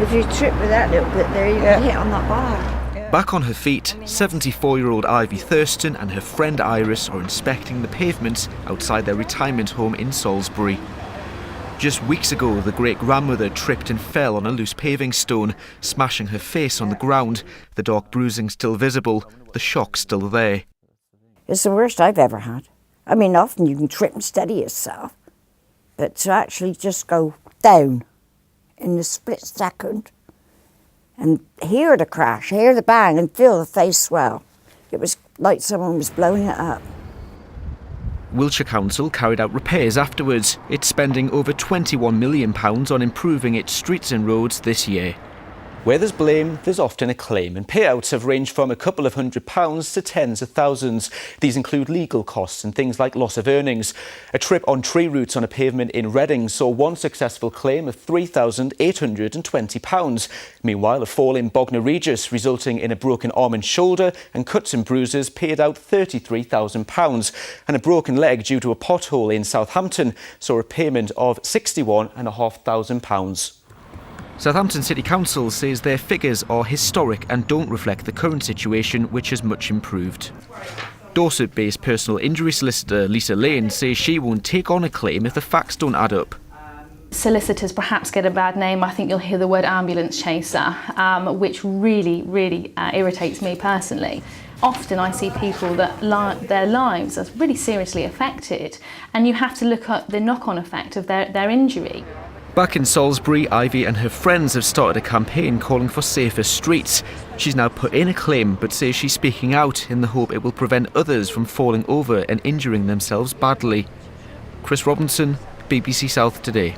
If you trip with that little bit there, you can hit on that bar. Back on her feet, 74-year-old Ivy Thurston and her friend Iris are inspecting the pavement outside their retirement home in Salisbury. Just weeks ago, the great-grandmother tripped and fell on a loose paving stone, smashing her face on the ground, the dark bruising still visible, the shock still there. It's the worst I've ever had. I mean, often you can trip and steady yourself, but to actually just go down in a split second and hear the crash, hear the bang and feel the face swell. It was like someone was blowing it up. Wiltshire Council carried out repairs afterwards. It's spending over £21 million on improving its streets and roads this year. Where there's blame, there's often a claim, and payouts have ranged from a couple of £100s to tens of thousands. These include legal costs and things like loss of earnings. A trip on tree roots on a pavement in Reading saw one successful claim of £3,820. Meanwhile, a fall in Bognor Regis, resulting in a broken arm and shoulder and cuts and bruises, paid out £33,000. And a broken leg due to a pothole in Southampton saw a payment of £61,500. Southampton City Council says their figures are historic and don't reflect the current situation, which has much improved. Dorset-based personal injury solicitor Lisa Lane says she won't take on a claim if the facts don't add up. Solicitors perhaps get a bad name. I think you'll hear the word ambulance chaser, which really irritates me personally. Often I see people that their lives are really seriously affected, and you have to look at the knock-on effect of their injury. Back in Salisbury, Ivy and her friends have started a campaign calling for safer streets. She's now put in a claim, but says she's speaking out in the hope it will prevent others from falling over and injuring themselves badly. Chris Robinson, BBC South Today.